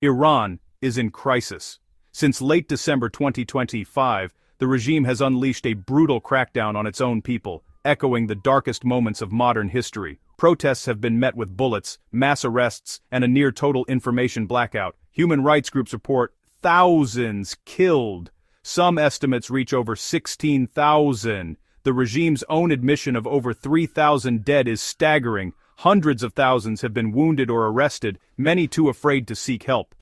Iran is in crisis. Since late December 2025, the regime has unleashed a brutal crackdown on its own people, echoing the darkest moments of modern history. Protests have been met with bullets, mass arrests, and a near-total information blackout. Human rights groups report thousands killed. Some estimates reach over 16,000. The regime's own admission of over 3,000 dead is staggering. Hundreds of thousands have been wounded or arrested, many too afraid to seek help.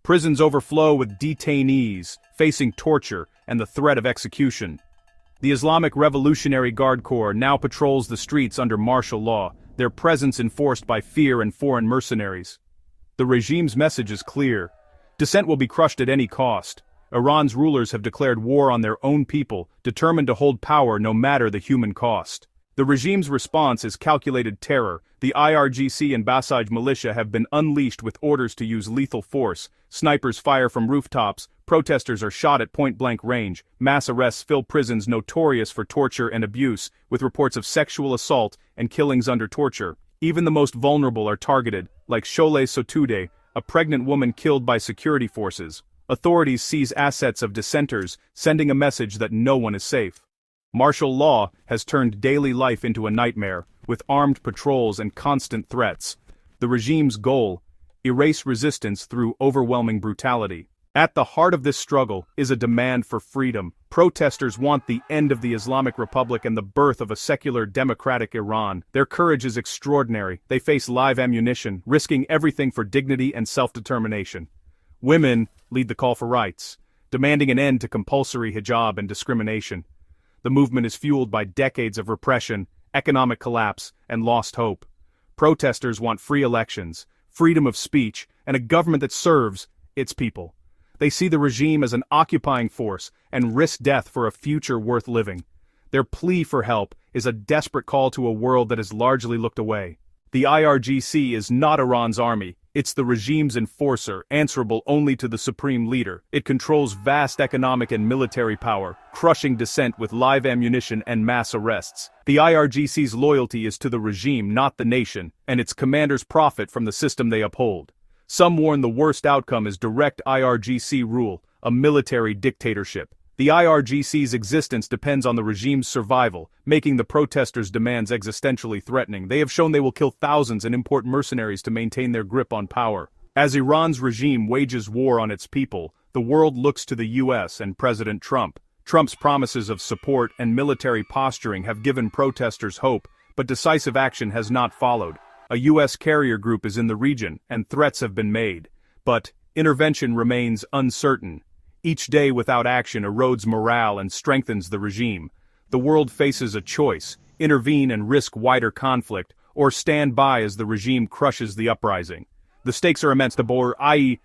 Prisons overflow with detainees, facing torture and the threat of execution. The Islamic Revolutionary Guard Corps now patrols the streets under martial law, their presence enforced by fear and foreign mercenaries. The regime's message is clear. Dissent will be crushed at any cost. Iran's rulers have declared war on their own people, determined to hold power no matter the human cost. The regime's response is calculated terror. The IRGC and Basij militia have been unleashed with orders to use lethal force. Snipers fire from rooftops, protesters are shot at point-blank range, mass arrests fill prisons notorious for torture and abuse, with reports of sexual assault and killings under torture. Even the most vulnerable are targeted, like Sholeh Sotude, a pregnant woman killed by security forces. Authorities seize assets of dissenters, sending a message that no one is safe. Martial law has turned daily life into a nightmare, with armed patrols and constant threats. The regime's goal: erase resistance through overwhelming brutality. At the heart of this struggle is a demand for freedom. Protesters want the end of the Islamic Republic and the birth of a secular democratic Iran. Their courage is extraordinary. They face live ammunition, risking everything for dignity and self-determination. Women lead the call for rights, demanding an end to compulsory hijab and discrimination. The movement is fueled by decades of repression, economic collapse, and lost hope. Protesters want free elections, freedom of speech, and a government that serves its people. They see the regime as an occupying force and risk death for a future worth living. Their plea for help is a desperate call to a world that has largely looked away. The IRGC is not Iran's army. It's the regime's enforcer, answerable only to the supreme leader. It controls vast economic and military power, crushing dissent with live ammunition and mass arrests. The IRGC's loyalty is to the regime, not the nation, and its commanders profit from the system they uphold. Some warn the worst outcome is direct IRGC rule, a military dictatorship. The IRGC's existence depends on the regime's survival, making the protesters' demands existentially threatening. They have shown they will kill thousands and import mercenaries to maintain their grip on power. As Iran's regime wages war on its people, the world looks to the US and President Trump. Trump's promises of support and military posturing have given protesters hope, but decisive action has not followed. A US carrier group is in the region, and threats have been made. But intervention remains uncertain. Each day without action erodes morale and strengthens the regime. The world faces a choice: intervene and risk wider conflict, or stand by as the regime crushes the uprising. The stakes are immense. The bor, i.e.,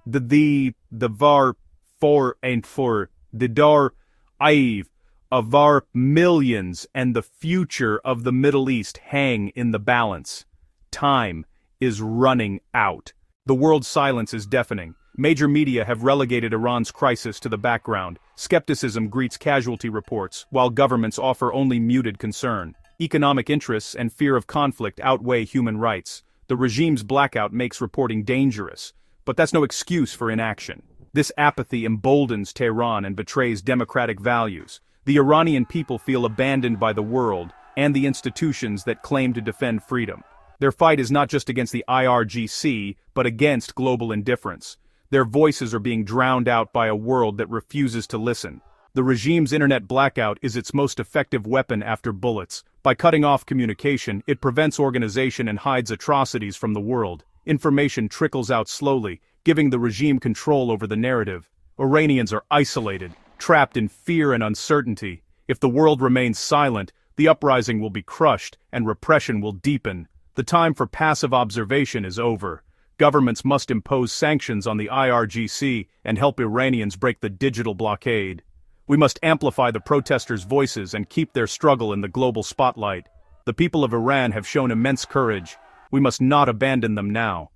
the var, for, and for, the dar, i.e., of our millions and the future of the Middle East hang in the balance. Time is running out. The world's silence is deafening. Major media have relegated Iran's crisis to the background. Skepticism greets casualty reports, while governments offer only muted concern. Economic interests and fear of conflict outweigh human rights. The regime's blackout makes reporting dangerous, but that's no excuse for inaction. This apathy emboldens Tehran and betrays democratic values. The Iranian people feel abandoned by the world and the institutions that claim to defend freedom. Their fight is not just against the IRGC, but against global indifference. Their voices are being drowned out by a world that refuses to listen. The regime's internet blackout is its most effective weapon after bullets. By cutting off communication, it prevents organization and hides atrocities from the world. Information trickles out slowly, giving the regime control over the narrative. Iranians are isolated, trapped in fear and uncertainty. If the world remains silent, the uprising will be crushed and repression will deepen. The time for passive observation is over. Governments must impose sanctions on the IRGC and help Iranians break the digital blockade. We must amplify the protesters' voices and keep their struggle in the global spotlight. The people of Iran have shown immense courage. We must not abandon them now.